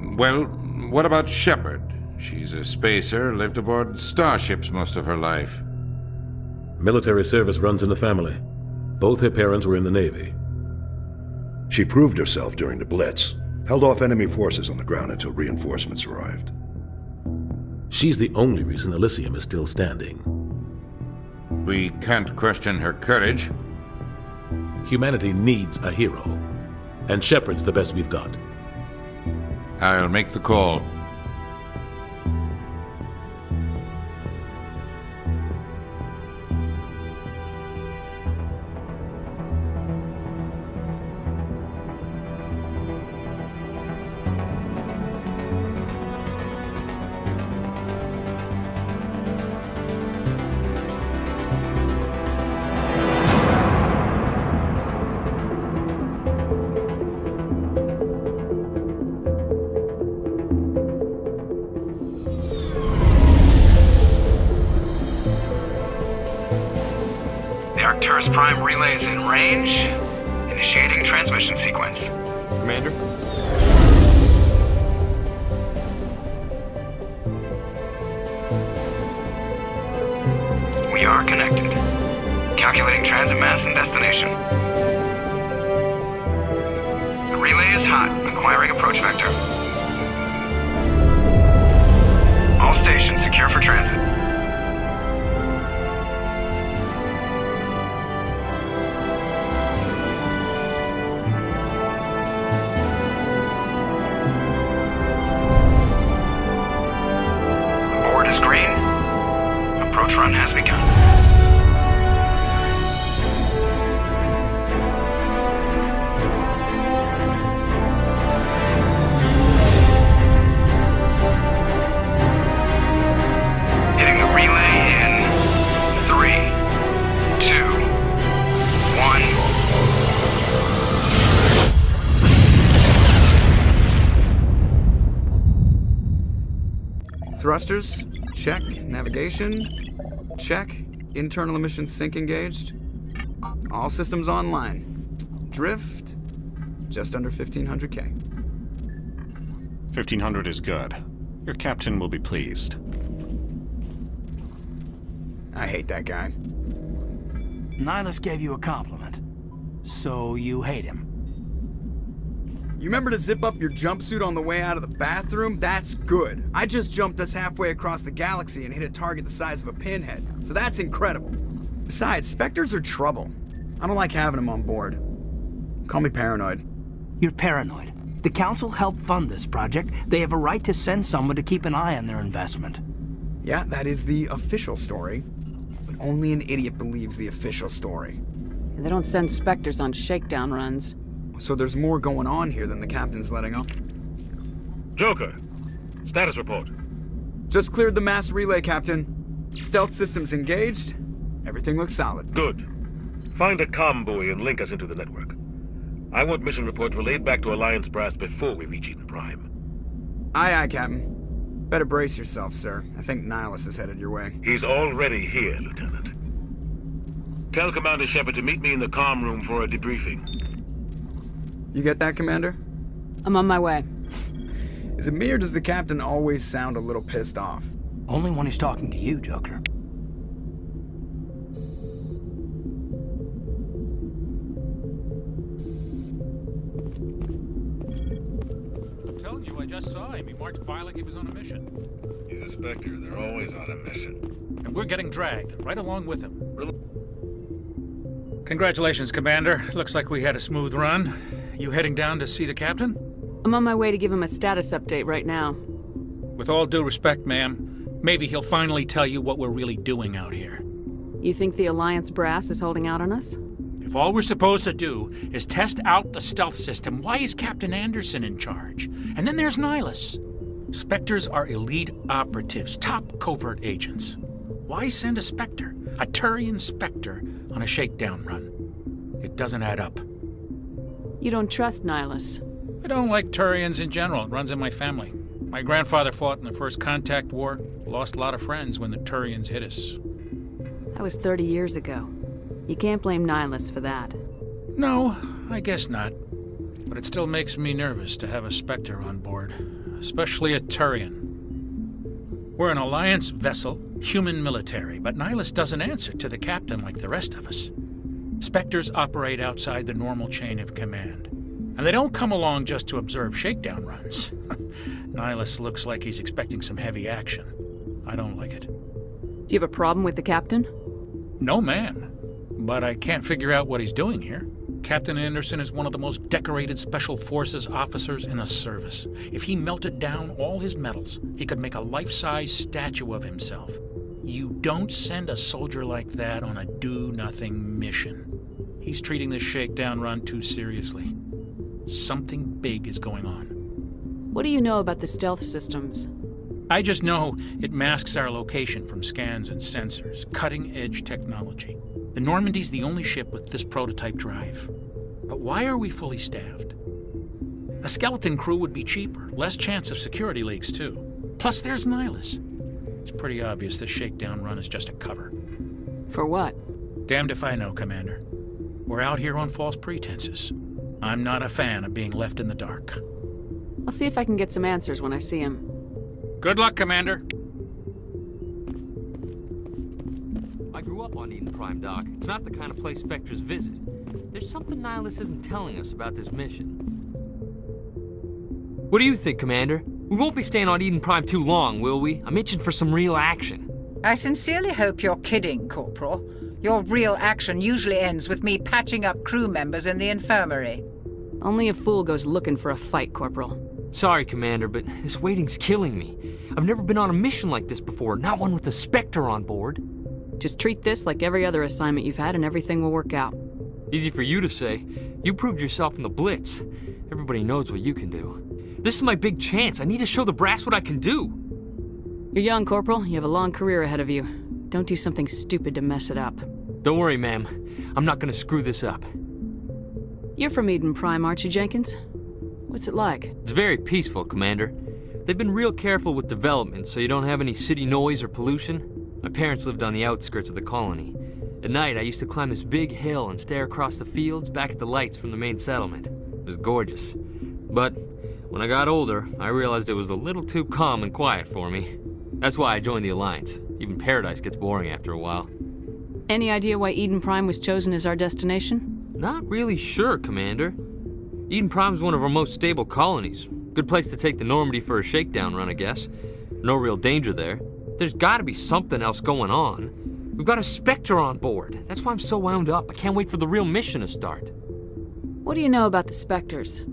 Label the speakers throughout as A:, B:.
A: Well, what about Shepard? She's a spacer, lived aboard starships most of her life.
B: Military service runs in the family. Both her parents were in the Navy.
C: She proved herself during the Blitz, held off enemy forces on the ground until reinforcements arrived.
B: She's the only reason Elysium is still standing.
A: We can't question her courage.
B: Humanity needs a hero, and Shepard's the best we've got.
A: I'll make the call.
D: Arcturus Prime relay is in range. Initiating transmission sequence.
E: Commander?
D: We are connected. Calculating transit mass and destination. The relay is hot. Acquiring approach vector. All stations secure for transit. Green. Approach run has begun. Hitting the relay in 3, 2, 1. Thrusters. Check. Navigation. Check. Internal emissions sync engaged. All systems online. Drift. Just under 1,500K.
F: 1,500 is good. Your captain will be pleased.
D: I hate that guy.
G: Nihilus gave you a compliment. So you hate him.
D: You remember to zip up your jumpsuit on the way out of the bathroom? That's good. I just jumped us halfway across the galaxy and hit a target the size of a pinhead, so that's incredible. Besides, Spectres are trouble. I don't like having them on board. Call me paranoid.
G: You're paranoid. The Council helped fund this project. They have a right to send someone to keep an eye on their investment.
D: Yeah, that is the official story. But only an idiot believes the official story.
H: They don't send Spectres on shakedown runs.
D: So there's more going on here than the captain's letting on.
I: Joker, status report.
D: Just cleared the mass relay, Captain. Stealth systems engaged. Everything looks solid.
I: Good. Find a comm buoy and link us into the network. I want mission reports relayed back to Alliance Brass before we reach Eden Prime.
D: Aye, aye, Captain. Better brace yourself, sir. I think Nihilus is headed your way.
I: He's already here, Lieutenant. Tell Commander Shepard to meet me in the comm room for a debriefing.
D: You get that, Commander?
H: I'm on my way.
D: Is it me or does the captain always sound a little pissed off?
G: Only when he's talking to you, Joker.
J: I'm telling you, I just saw him. He marched by like he was on a mission.
K: He's a Spectre. They're always on a mission.
J: And we're getting dragged, right along with him. Congratulations, Commander. Looks like we had a smooth run. You heading down to see the captain?
H: I'm on my way to give him a status update right now.
J: With all due respect, ma'am, maybe he'll finally tell you what we're really doing out here.
H: You think the Alliance brass is holding out on us?
J: If all we're supposed to do is test out the stealth system, why is Captain Anderson in charge? And then there's Nihilus. Spectres are elite operatives, top covert agents. Why send a Spectre, a Turian Spectre, on a shakedown run? It doesn't add up.
H: You don't trust Nihilus?
J: I don't like Turians in general. It runs in my family. My grandfather fought in the First Contact War, lost a lot of friends when the Turians hit us.
H: That was 30 years ago. You can't blame Nihilus for that.
J: No, I guess not. But it still makes me nervous to have a Spectre on board. especially a Turian. We're an Alliance vessel, human military, but Nihilus doesn't answer to the captain like the rest of us. Spectres operate outside the normal chain of command, and they don't come along just to observe shakedown runs. Nihilus looks like he's expecting some heavy action. I don't like it.
H: Do you have a problem with the captain?
J: No, ma'am. But I can't figure out what he's doing here. Captain Anderson is one of the most decorated Special Forces officers in the service. If he melted down all his medals, he could make a life-size statue of himself. You don't send a soldier like that on a do-nothing mission. He's treating this shakedown run too seriously. Something big is going on.
H: What do you know about the stealth systems?
J: I just know it masks our location from scans and sensors. Cutting-edge technology. The Normandy's the only ship with this prototype drive. But why are we fully staffed? A skeleton crew would be cheaper, less chance of security leaks too. Plus there's Nihilus. It's pretty obvious this shakedown run is just a cover.
H: For what?
J: Damned if I know, Commander. We're out here on false pretenses. I'm not a fan of being left in the dark.
H: I'll see if I can get some answers when I see him.
J: Good luck, Commander.
E: I grew up on Eden Prime, Doc. It's not the kind of place Spectres visit. There's something Nihilus isn't telling us about this mission. What do you think, Commander? We won't be staying on Eden Prime too long, will we? I'm itching for some real action.
L: I sincerely hope you're kidding, Corporal. Your real action usually ends with me patching up crew members in the infirmary.
H: Only a fool goes looking for a fight, Corporal.
E: Sorry, Commander, but this waiting's killing me. I've never been on a mission like this before, not one with a Spectre on board.
H: Just treat this like every other assignment you've had and everything will work out.
E: Easy for you to say. You proved yourself in the Blitz. Everybody knows what you can do. This is my big chance. I need to show the brass what I can do.
H: You're young, Corporal. You have a long career ahead of you. Don't do something stupid to mess it up.
E: Don't worry, ma'am. I'm not gonna screw this up.
H: You're from Eden Prime, aren't you, Jenkins? What's it like?
E: It's very peaceful, Commander. They've been real careful with development, so you don't have any city noise or pollution. My parents lived on the outskirts of the colony. At night, I used to climb this big hill and stare across the fields back at the lights from the main settlement. It was gorgeous. But when I got older, I realized it was a little too calm and quiet for me. That's why I joined the Alliance. Even Paradise gets boring after a while.
H: Any idea why Eden Prime was chosen as our destination?
E: Not really sure, Commander. Eden Prime's one of our most stable colonies. Good place to take the Normandy for a shakedown run, I guess. No real danger there. There's gotta be something else going on. We've got a Spectre on board. That's why I'm so wound up. I can't wait for the real mission to start.
H: What do you know about the Spectres?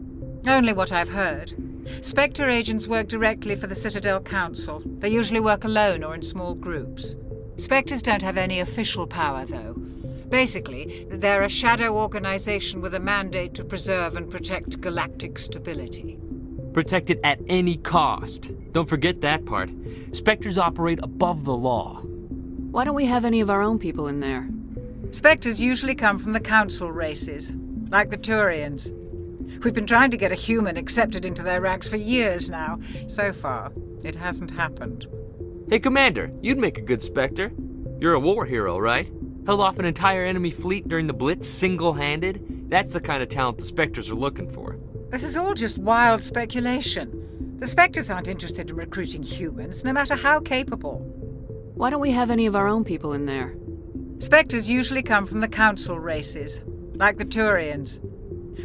L: Only what I've heard. Spectre agents work directly for the Citadel Council. They usually work alone or in small groups. Spectres don't have any official power, though. Basically, they're a shadow organization with a mandate to preserve and protect galactic stability.
E: Protect it at any cost. Don't forget that part. Spectres operate above the law.
H: Why don't we have any of our own people in there?
L: Spectres usually come from the Council races, like the Turians. We've been trying to get a human accepted into their ranks for years now. So far, it hasn't happened.
E: Hey, Commander, you'd make a good Spectre. You're a war hero, right? Held off an entire enemy fleet during the Blitz single-handed? That's the kind of talent the Spectres are looking for.
L: This is all just wild speculation. The Spectres aren't interested in recruiting humans, no matter how capable.
H: Why don't we have any of our own people in there?
L: Spectres usually come from the Council races, like the Turians.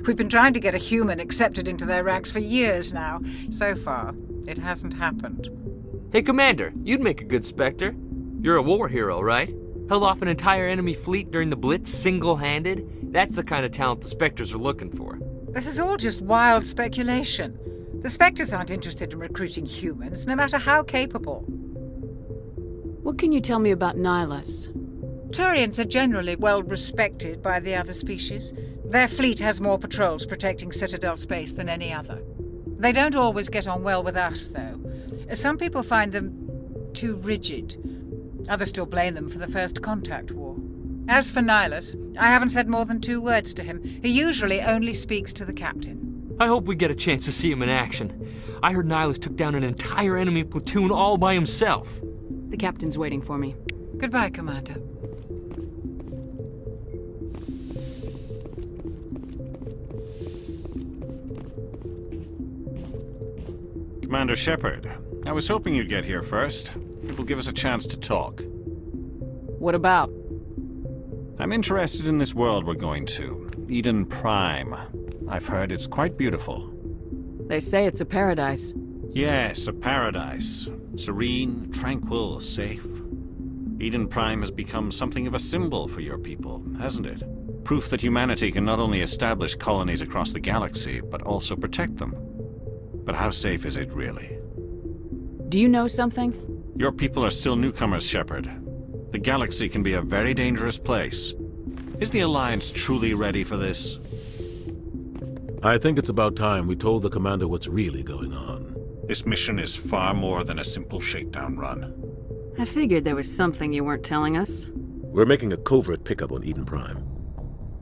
L: We've been trying to get a human accepted into their ranks for years now. So far, it hasn't happened.
E: Hey, Commander, you'd make a good Spectre. You're a war hero, right? Held off an entire enemy fleet during the Blitz single-handed? That's the kind of talent the Spectres are looking for.
L: This is all just wild speculation. The Spectres aren't interested in recruiting humans, no matter how capable.
H: What can you tell me about Nihilus?
L: Turians are generally well respected by the other species. Their fleet has more patrols protecting Citadel space than any other. They don't always get on well with us, though. Some people find them too rigid. Others still blame them for the First Contact War. As for Nihilus, I haven't said more than 2 words to him. He usually only speaks to the captain.
E: I hope we get a chance to see him in action. I heard Nihilus took down an entire enemy platoon all by himself.
H: The captain's waiting for me.
L: Goodbye, Commander.
F: Commander Shepard. I was hoping you'd get here first. It will give us a chance to talk.
H: What about?
F: I'm interested in this world we're going to, Eden Prime. I've heard it's quite beautiful.
H: They say it's a paradise.
F: Yes, a paradise. Serene, tranquil, safe. Eden Prime has become something of a symbol for your people, hasn't it? Proof that humanity can not only establish colonies across the galaxy, but also protect them. But how safe is it really?
H: Do you know something?
F: Your people are still newcomers, Shepard. The galaxy can be a very dangerous place. Is the Alliance truly ready for this?
B: I think it's about time we told the commander what's really going on.
F: This mission is far more than a simple shakedown run.
H: I figured there was something you weren't telling us.
B: We're making a covert pickup on Eden Prime.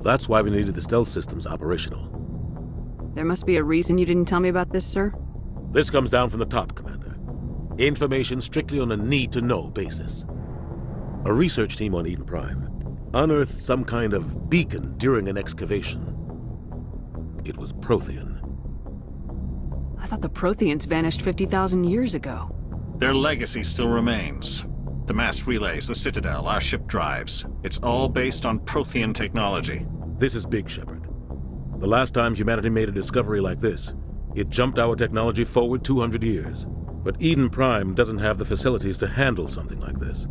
B: That's why we needed the stealth systems operational.
H: There must be a reason you didn't tell me about this, sir?
B: This comes down from the top, Commander. Information strictly on a need-to-know basis. A research team on Eden Prime unearthed some kind of beacon during an excavation. It was Prothean.
H: I thought the Protheans vanished 50,000 years ago.
F: Their legacy still remains. The mass relays, the Citadel, our ship drives. It's all based on Prothean technology.
B: This is big, Shepard. The last time humanity made a discovery like this, it jumped our technology forward 200 years. But Eden Prime doesn't have the facilities to handle something like this.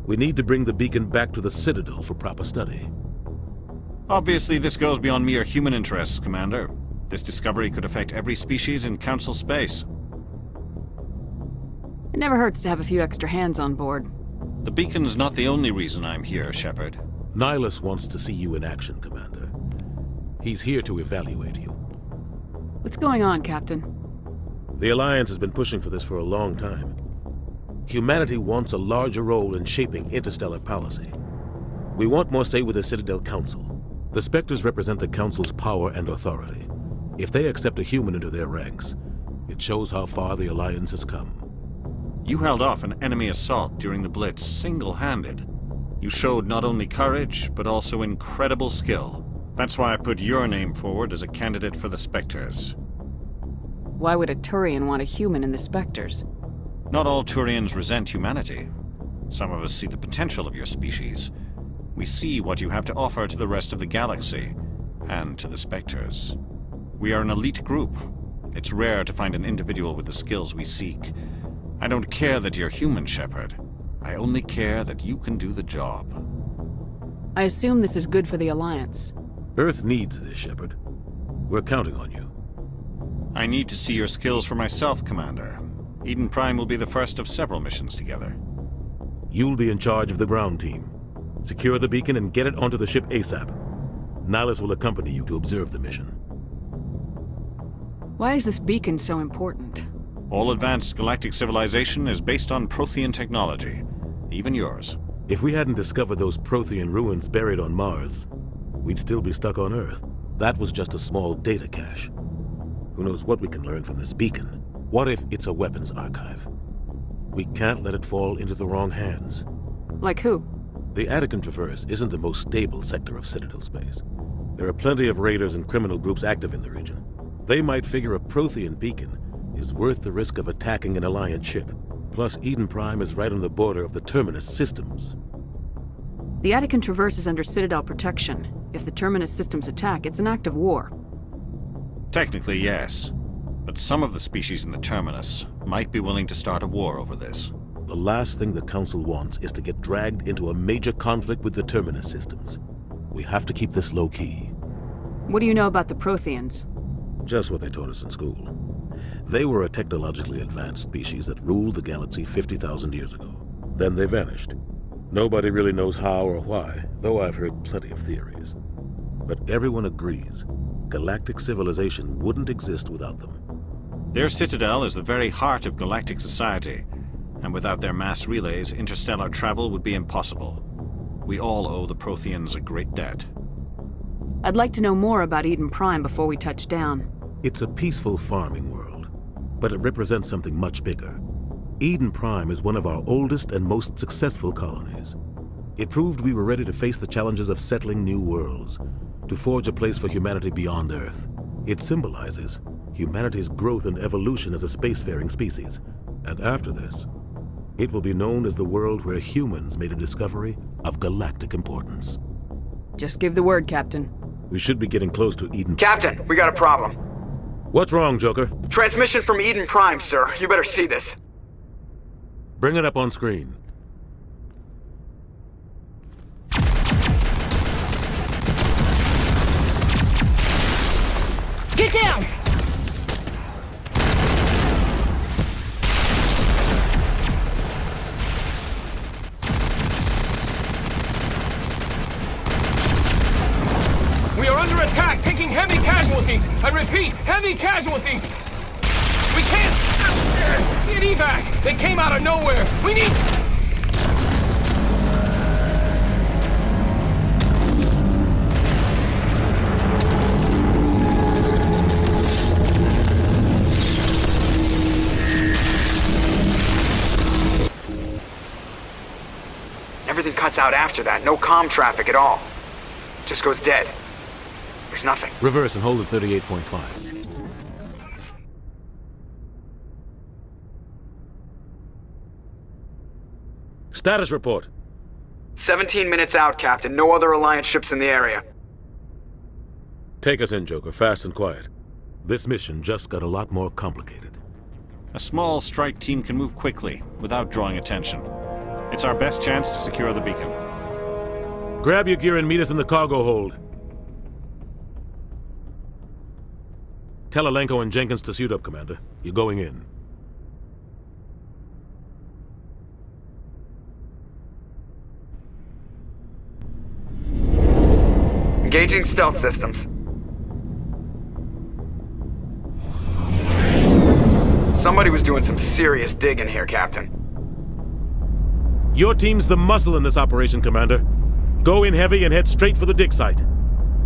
B: We need to bring the beacon back to the Citadel for proper study.
F: Obviously, this goes beyond mere human interests, Commander. This discovery could affect every species in Council space.
H: It never hurts to have a few extra hands on board.
F: The beacon's not the only reason I'm here, Shepard.
B: Nihilus wants to see you in action, Commander. He's here to evaluate you.
H: What's going on, Captain?
B: The Alliance has been pushing for this for a long time. Humanity wants a larger role in shaping interstellar policy. We want more say with the Citadel Council. The Spectres represent the Council's power and authority. If they accept a human into their ranks, it shows how far the Alliance has come.
F: You held off an enemy assault during the Blitz single-handed. You showed not only courage, but also incredible skill. That's why I put your name forward as a candidate for the Spectres.
H: Why would a Turian want a human in the Spectres?
F: Not all Turians resent humanity. Some of us see the potential of your species. We see what you have to offer to the rest of the galaxy, and to the Spectres. We are an elite group. It's rare to find an individual with the skills we seek. I don't care that you're human, Shepard. I only care that you can do the job.
H: I assume this is good for the Alliance.
B: Earth needs this, Shepard. We're counting on you.
F: I need to see your skills for myself, Commander. Eden Prime will be the first of several missions together.
B: You'll be in charge of the ground team. Secure the beacon and get it onto the ship ASAP. Nihilus will accompany you to observe the mission.
H: Why is this beacon so important?
F: All advanced galactic civilization is based on Prothean technology. Even yours.
B: If we hadn't discovered those Prothean ruins buried on Mars, we'd still be stuck on Earth. That was just a small data cache. Who knows what we can learn from this beacon? What if it's a weapons archive? We can't let it fall into the wrong hands.
H: Like who?
B: The Attican Traverse isn't the most stable sector of Citadel space. There are plenty of raiders and criminal groups active in the region. They might figure a Prothean beacon is worth the risk of attacking an Alliance ship. Plus, Eden Prime is right on the border of the Terminus systems.
H: The Attican Traverse is under Citadel protection. If the Terminus systems attack, it's an act of war.
F: Technically, yes. But some of the species in the Terminus might be willing to start a war over this.
B: The last thing the Council wants is to get dragged into a major conflict with the Terminus systems. We have to keep this low-key.
H: What do you know about the Protheans?
B: Just what they taught us in school. They were a technologically advanced species that ruled the galaxy 50,000 years ago. Then they vanished. Nobody really knows how or why, though I've heard plenty of theories. But everyone agrees, galactic civilization wouldn't exist without them.
F: Their citadel is the very heart of galactic society, and without their mass relays, interstellar travel would be impossible. We all owe the Protheans a great debt.
H: I'd like to know more about Eden Prime before we touch down.
B: It's a peaceful farming world, but it represents something much bigger. Eden Prime is one of our oldest and most successful colonies. It proved we were ready to face the challenges of settling new worlds, to forge a place for humanity beyond Earth. It symbolizes humanity's growth and evolution as a spacefaring species. And after this, it will be known as the world where humans made a discovery of galactic importance.
H: Just give the word, Captain.
B: We should be getting close to Eden.
D: Captain, we got a problem.
B: What's wrong, Joker?
D: Transmission from Eden Prime, sir. You better see this.
B: Bring it up on screen.
H: Get down!
M: We are under attack, taking heavy casualties. I repeat, heavy casualties. We can't get evac. They came out of nowhere. We need...
D: Everything cuts out after that. No comm traffic at all. Just goes dead. There's nothing.
B: Reverse and hold at 38.5. Status report.
D: 17 minutes out, Captain. No other Alliance ships in the area.
B: Take us in, Joker, fast and quiet. This mission just got a lot more complicated.
F: A small strike team can move quickly, without drawing attention. It's our best chance to secure the beacon.
B: Grab your gear and meet us in the cargo hold. Tell Alenko and Jenkins to suit up, Commander. You're going in.
D: Engaging stealth systems. Somebody was doing some serious digging here, Captain.
B: Your team's the muscle in this operation, Commander. Go in heavy and head straight for the dig site.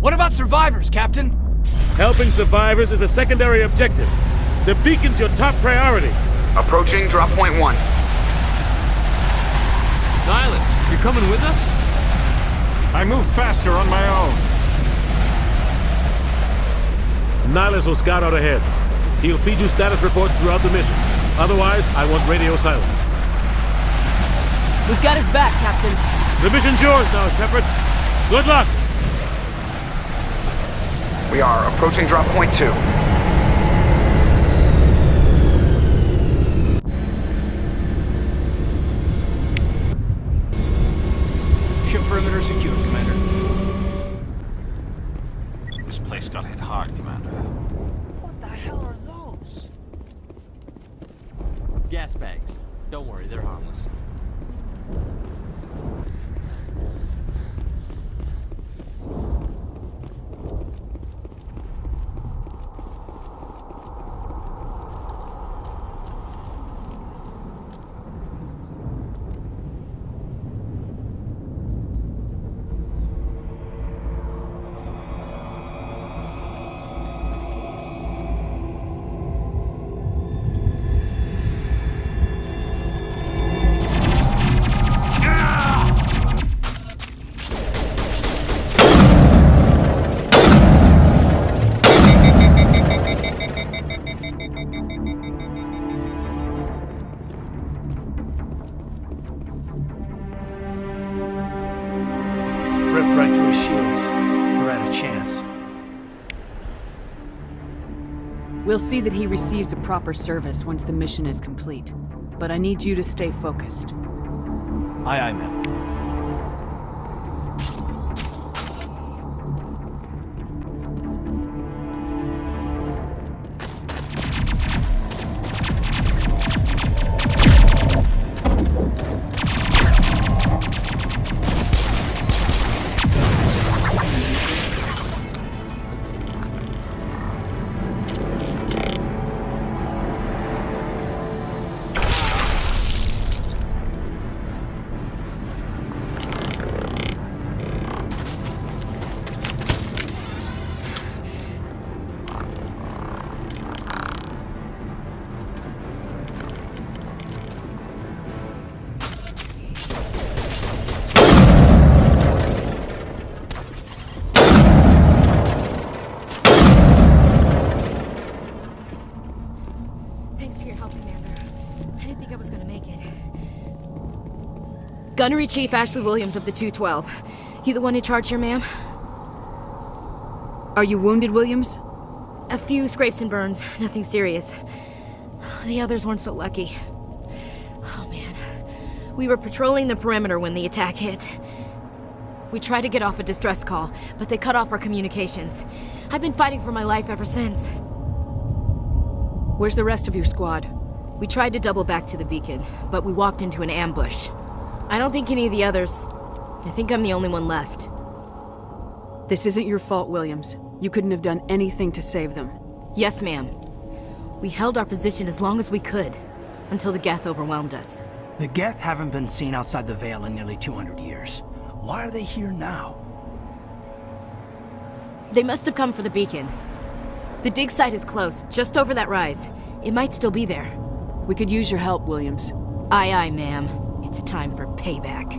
M: What about survivors, Captain?
B: Helping survivors is a secondary objective. The beacon's your top priority.
D: Approaching drop point 1.
E: Nihilus, you're coming with us?
F: I move faster on my own.
B: Nihilus will scout out ahead. He'll feed you status reports throughout the mission. Otherwise, I want radio silence.
H: We've got his back, Captain.
B: The mission's yours now, Shepard. Good luck!
D: We are approaching drop point 2.
M: Ship perimeter secure, Commander.
F: This place got hit hard, Commander.
M: What the hell are those?
E: Gas bags. Don't worry, they're harmless.
G: Ripped right through his shields. We're out of chance.
H: We'll see that he receives a proper service once the mission is complete. But I need you to stay focused.
G: Aye, aye, ma'am.
N: Gunnery Chief Ashley Williams of the 212. You the one in charge here, ma'am?
H: Are you wounded, Williams?
N: A few scrapes and burns, nothing serious. The others weren't so lucky. Oh man. We were patrolling the perimeter when the attack hit. We tried to get off a distress call, but they cut off our communications. I've been fighting for my life ever since.
H: Where's the rest of your squad?
N: We tried to double back to the beacon, but we walked into an ambush. I don't think any of the others... I think I'm the only one left.
H: This isn't your fault, Williams. You couldn't have done anything to save them.
N: Yes, ma'am. We held our position as long as we could, until the Geth overwhelmed us.
G: The Geth haven't been seen outside the Veil in nearly 200 years. Why are they here now?
N: They must have come for the beacon. The dig site is close, just over that rise. It might still be there.
H: We could use your help, Williams.
N: Aye, aye, ma'am. It's time for payback.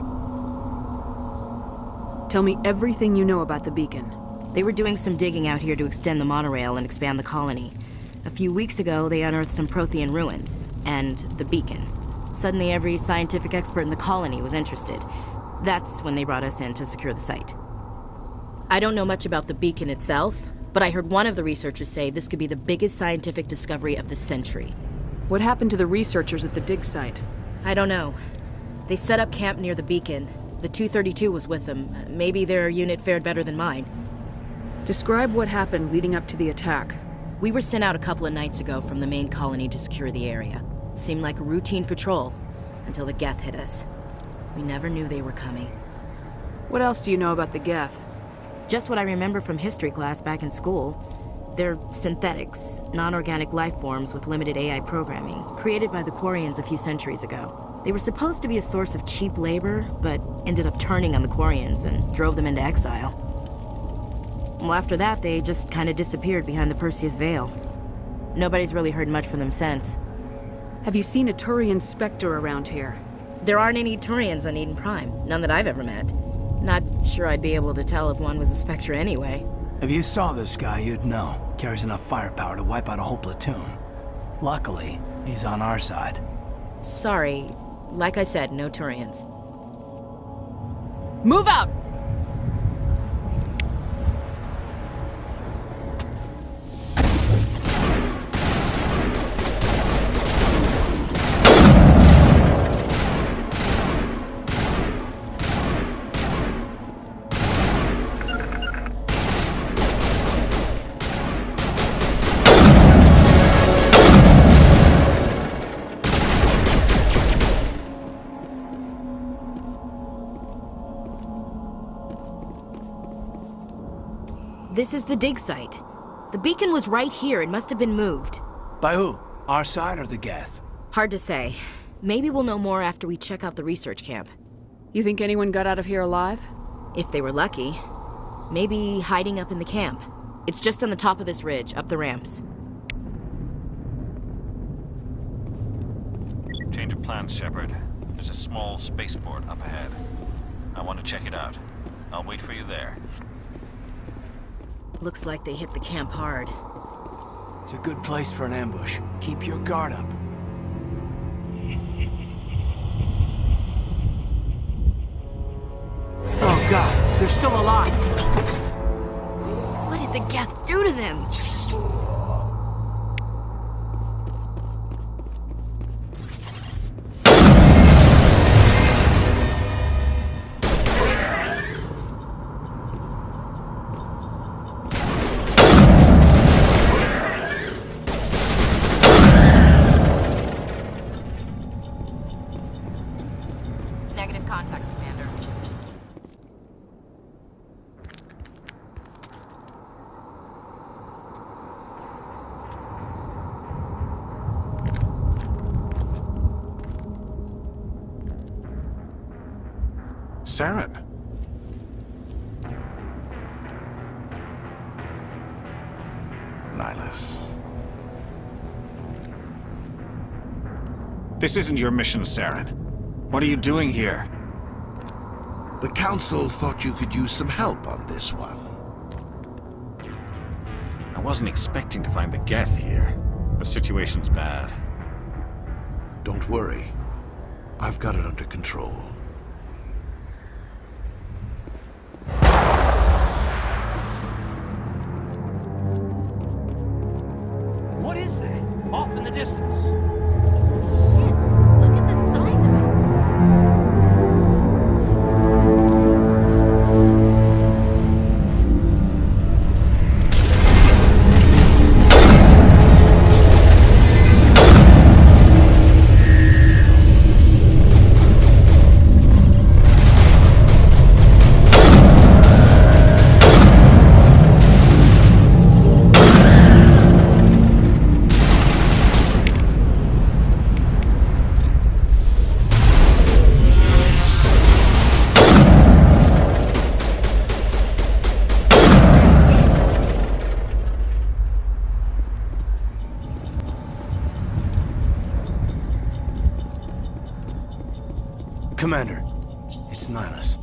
H: Tell me everything you know about the beacon.
N: They were doing some digging out here to extend the monorail and expand the colony. A few weeks ago, they unearthed some Prothean ruins, and the beacon. Suddenly, every scientific expert in the colony was interested. That's when they brought us in to secure the site. I don't know much about the beacon itself, but I heard one of the researchers say this could be the biggest scientific discovery of the century.
H: What happened to the researchers at the dig site?
N: I don't know. They set up camp near the beacon. The 232 was with them. Maybe their unit fared better than mine.
H: Describe what happened leading up to the attack.
N: We were sent out a couple of nights ago from the main colony to secure the area. Seemed like a routine patrol, until the Geth hit us. We never knew they were coming.
H: What else do you know about the Geth?
N: Just what I remember from history class back in school. They're synthetics, non-organic life forms with limited AI programming, created by the Quarians a few centuries ago. They were supposed to be a source of cheap labor, but ended up turning on the Quarians and drove them into exile. Well, after that, they just kind of disappeared behind the Perseus Veil. Nobody's really heard much from them since.
H: Have you seen a Turian Spectre around here?
N: There aren't any Turians on Eden Prime, none that I've ever met. Not sure I'd be able to tell if one was a Spectre anyway.
G: If you saw this guy, you'd know. Carries enough firepower to wipe out a whole platoon. Luckily, he's on our side.
N: Sorry. Like I said, no Turians.
H: Move out!
N: This is the dig site. The beacon was right here. It must have been moved.
G: By who? Our side or the Geth?
N: Hard to say. Maybe we'll know more after we check out the research camp.
H: You think anyone got out of here alive?
N: If they were lucky. Maybe hiding up in the camp. It's just on the top of this ridge, up the ramps.
F: Change of plans, Shepard. There's a small spaceport up ahead. I want to check it out. I'll wait for you there.
N: Looks like they hit the camp hard.
G: It's a good place for an ambush. Keep your guard up. Oh god, they're still alive!
N: What did the Geth do to them? Negative contacts, Commander.
O: Saren. Nihilus.
F: This isn't your mission, Saren. What are you doing here?
P: The Council thought you could use some help on this one.
F: I wasn't expecting to find the Geth here. The situation's bad.
P: Don't worry. I've got it under control.
Q: Off in the distance.
N: Look at the size of it.
Q: Commander, it's Nihilus.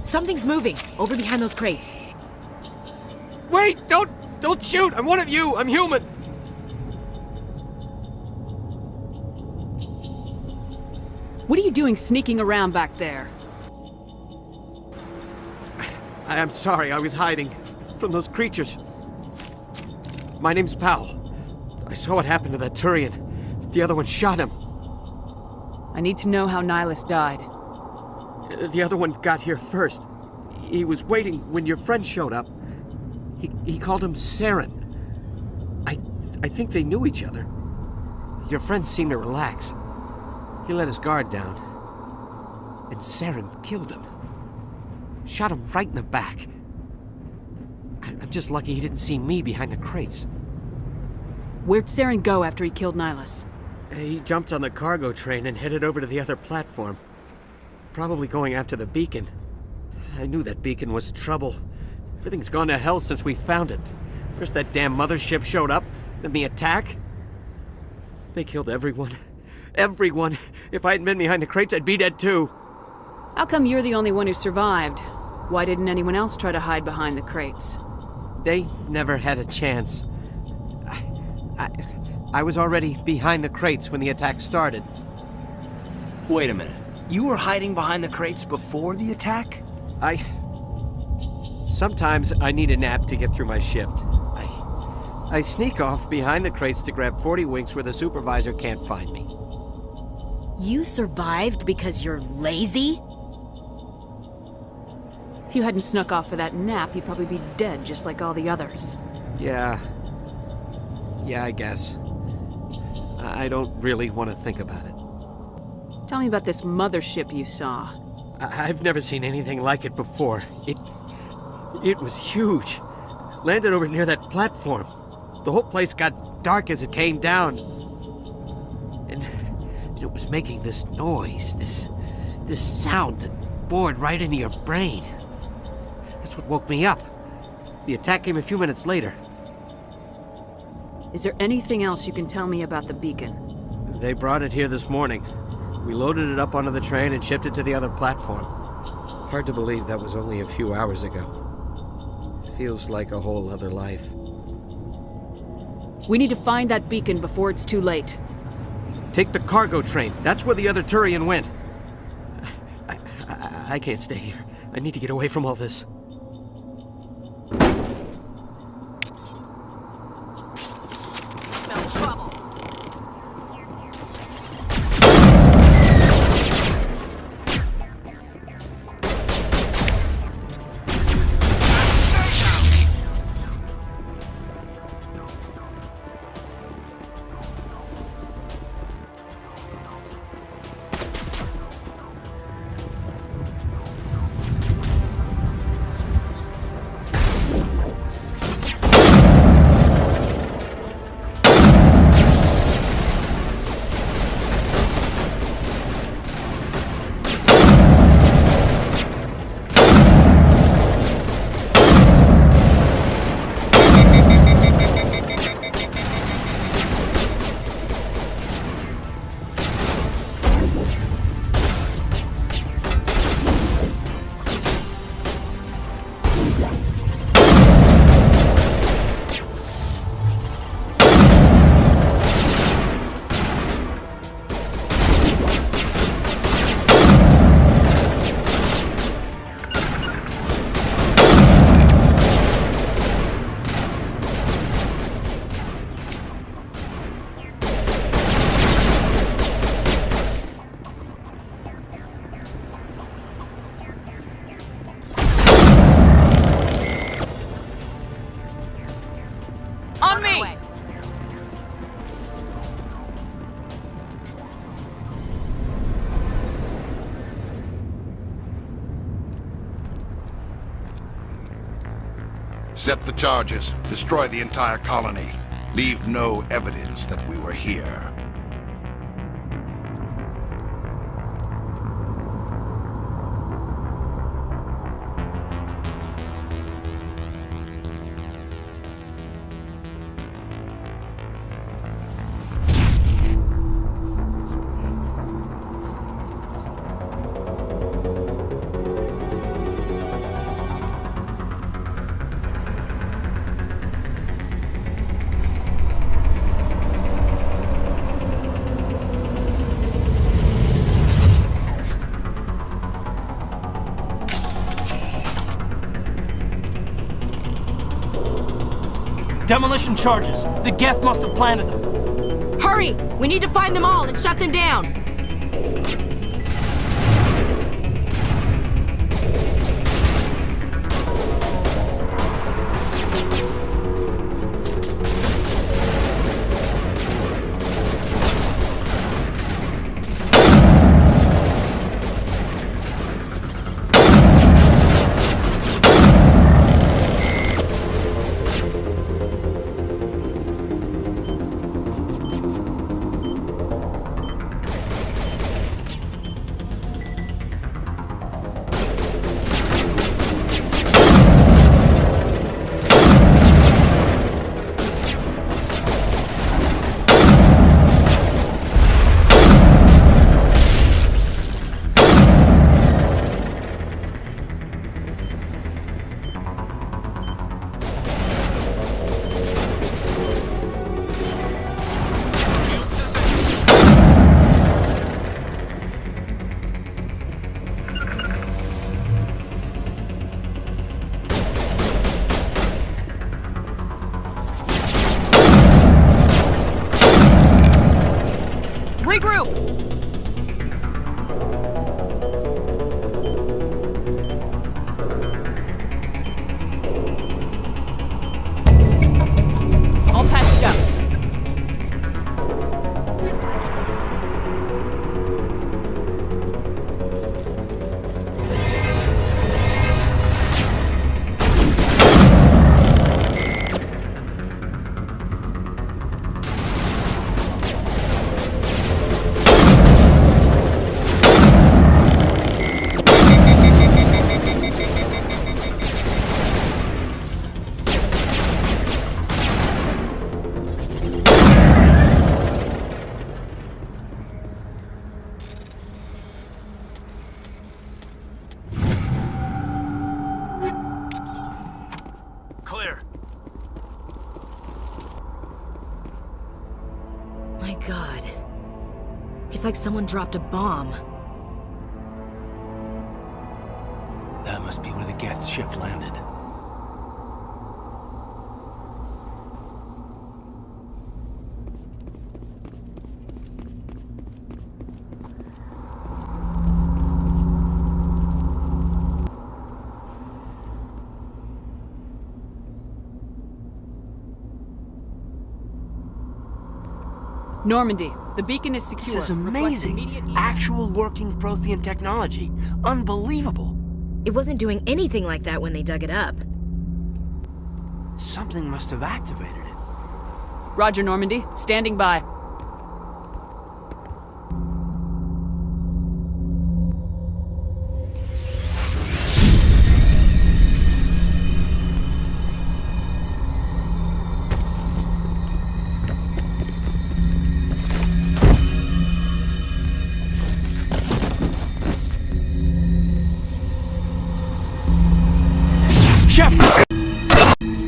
N: Something's moving over behind those crates.
Q: Wait! Don't shoot! I'm one of you! I'm human!
H: What are you doing sneaking around back there?
Q: I'm sorry, I was hiding from those creatures. My name's Powell. I saw what happened to that Turian. The other one shot him.
H: I need to know how Nihilus died.
Q: The other one got here first. He was waiting when your friend showed up. He called him Saren. I think they knew each other. Your friend seemed to relax. He let his guard down. And Saren killed him. Shot him right in the back. I'm just lucky he didn't see me behind the crates.
H: Where'd Saren go after he killed Nihilus?
Q: He jumped on the cargo train and headed over to the other platform. Probably going after the beacon. I knew that beacon was trouble. Everything's gone to hell since we found it. First that damn mothership showed up, then the attack. They killed everyone. Everyone! If I hadn't been behind the crates, I'd be dead too.
H: How come you're the only one who survived? Why didn't anyone else try to hide behind the crates?
Q: They never had a chance. I was already behind the crates when the attack started.
G: Wait a minute. You were hiding behind the crates before the attack?
Q: Sometimes I need a nap to get through my shift. I sneak off behind the crates to grab 40 winks where the supervisor can't find me.
N: You survived because you're lazy?
H: If you hadn't snuck off for that nap, you'd probably be dead just like all the others.
Q: Yeah, I guess. I don't really want to think about it.
H: Tell me about this mothership you saw.
Q: I've never seen anything like it before. It was huge. Landed over near that platform. The whole place got dark as it came down. And it was making this noise, this sound that bored right into your brain. That's what woke me up. The attack came a few minutes later.
H: Is there anything else you can tell me about the beacon?
Q: They brought it here this morning. We loaded it up onto the train and shipped it to the other platform. Hard to believe that was only a few hours ago. Feels like a whole other life.
H: We need to find that beacon before it's too late.
Q: Take the cargo train. That's where the other Turian went. I can't stay here. I need to get away from all this.
N: Smell trouble.
P: Accept the charges. Destroy the entire colony. Leave no evidence that we were here.
G: Demolition charges. The Geth must have planted them.
N: Hurry! We need to find them all and shut them down!
G: Clear.
N: My God. It's like someone dropped a bomb.
G: That must be where the Geth ship landed.
H: Normandy, the beacon is secure.
G: This is
H: Request
G: amazing.
H: immediate evac.
G: Actual working Prothean technology. Unbelievable.
N: It wasn't doing anything like that when they dug it up.
G: Something must have activated it.
H: Roger, Normandy. Standing by.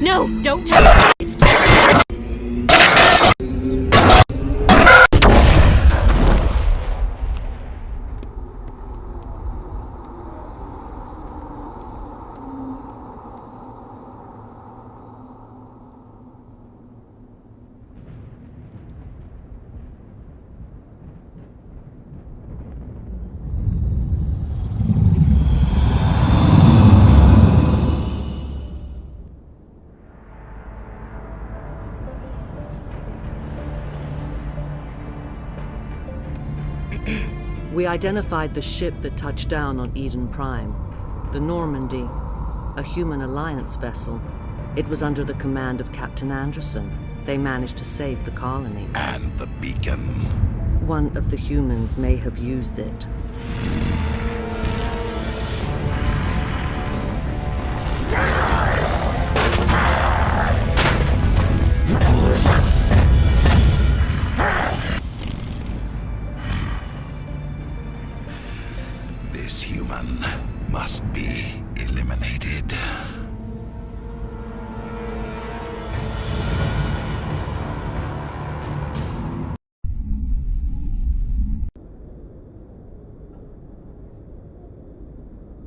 N: No, don't touch it. It's too...
R: We identified the ship that touched down on Eden Prime. The Normandy, a human alliance vessel. It was under the command of Captain Anderson. They managed to save the colony.
P: And the beacon.
R: One of the humans may have used it.
P: This human must be eliminated.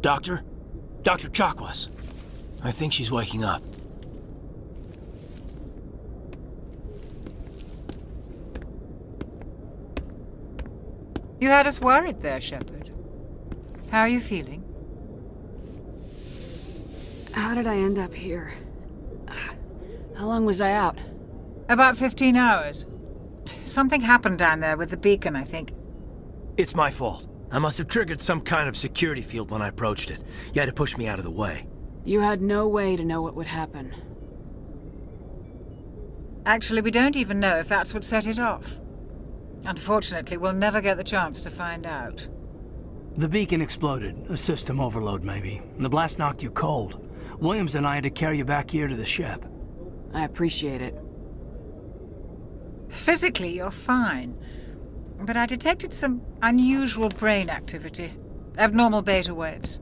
S: Doctor? Dr. Chakwas. I think she's waking up.
L: You had us worried there, Shepard. How are you feeling?
H: How did I end up here? How long was I out?
L: About 15 hours. Something happened down there with the beacon, I think.
S: It's my fault. I must have triggered some kind of security field when I approached it. You had to push me out of the way.
H: You had no way to know what would happen.
L: Actually, we don't even know if that's what set it off. Unfortunately, we'll never get the chance to find out.
G: The beacon exploded. A system overload, maybe. The blast knocked you cold. Williams and I had to carry you back here to the ship.
H: I appreciate it.
L: Physically, you're fine. But I detected some unusual brain activity. Abnormal beta waves.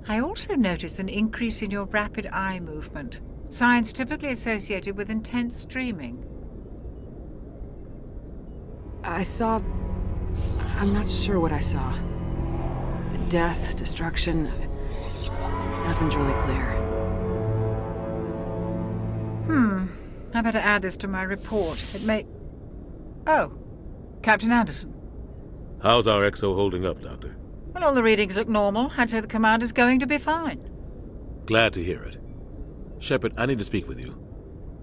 L: I also noticed an increase in your rapid eye movement. Signs typically associated with intense dreaming.
H: I saw... I'm not sure what I saw. Death, destruction... Nothing's really clear.
L: I better add this to my report. It may... Oh. Captain Anderson.
B: How's our XO holding up, Doctor?
L: Well, all the readings look normal. I'd say the commander's going to be fine.
B: Glad to hear it. Shepard, I need to speak with you.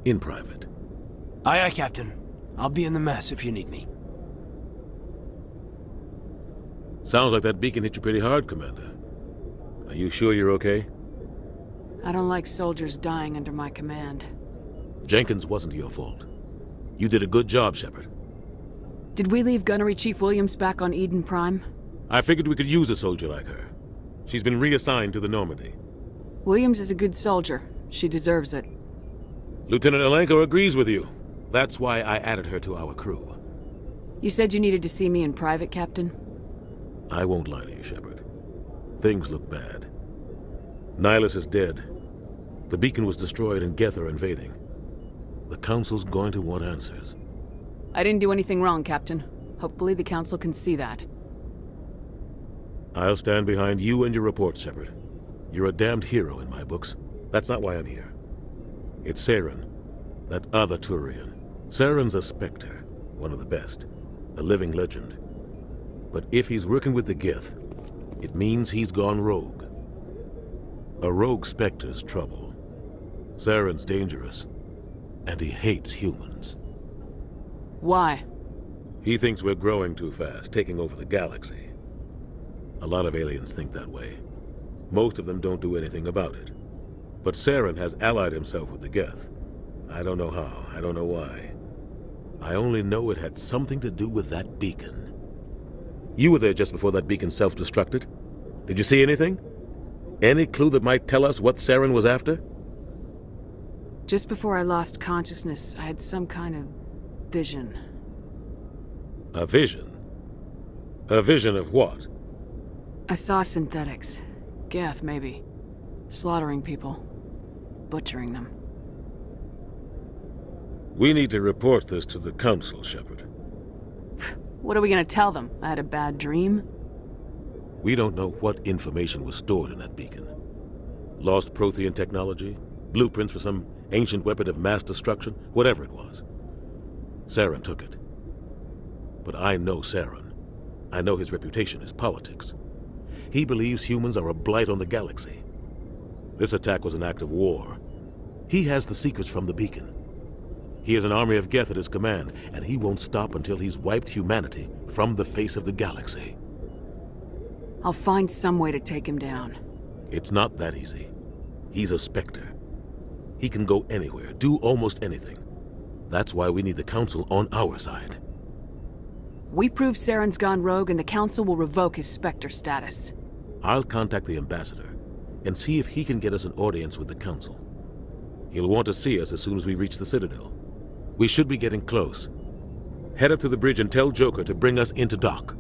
B: In private.
S: Aye, aye, Captain. I'll be in the mess if you need me.
B: Sounds like that beacon hit you pretty hard, Commander. Are you sure you're okay?
H: I don't like soldiers dying under my command.
B: Jenkins wasn't your fault. You did a good job, Shepard.
H: Did we leave Gunnery Chief Williams back on Eden Prime?
B: I figured we could use a soldier like her. She's been reassigned to the Normandy.
H: Williams is a good soldier. She deserves it.
B: Lieutenant Alenko agrees with you. That's why I added her to our crew.
H: You said you needed to see me in private, Captain?
B: I won't lie to you, Shepard. Things look bad. Nihilus is dead. The beacon was destroyed and Geth are invading. The Council's going to want answers.
H: I didn't do anything wrong, Captain. Hopefully the Council can see that.
B: I'll stand behind you and your report, Shepard. You're a damned hero in my books. That's not why I'm here. It's Saren, that other Turian. Saren's a Spectre, one of the best, a living legend. But if he's working with the Geth, it means he's gone rogue. A rogue Spectre's trouble. Saren's dangerous, and he hates humans.
H: Why?
B: He thinks we're growing too fast, taking over the galaxy. A lot of aliens think that way. Most of them don't do anything about it. But Saren has allied himself with the Geth. I don't know how, I don't know why. I only know it had something to do with that beacon. You were there just before that beacon self-destructed. Did you see anything? Any clue that might tell us what Saren was after?
H: Just before I lost consciousness, I had some kind of vision.
B: A vision? A vision of what?
H: I saw synthetics. Geth, maybe. Slaughtering people. Butchering them.
B: We need to report this to the Council, Shepard.
H: What are we gonna tell them? I had a bad dream?
B: We don't know what information was stored in that beacon. Lost Prothean technology? Blueprints for some ancient weapon of mass destruction? Whatever it was. Saren took it. But I know Saren. I know his reputation is politics. He believes humans are a blight on the galaxy. This attack was an act of war. He has the secrets from the beacon. He has an army of Geth at his command, and he won't stop until he's wiped humanity from the face of the galaxy.
H: I'll find some way to take him down.
B: It's not that easy. He's a Spectre. He can go anywhere, do almost anything. That's why we need the Council on our side.
H: We prove Saren's gone rogue and the Council will revoke his Spectre status.
B: I'll contact the ambassador and see if he can get us an audience with the Council. He'll want to see us as soon as we reach the Citadel. We should be getting close. Head up to the bridge and tell Joker to bring us into dock.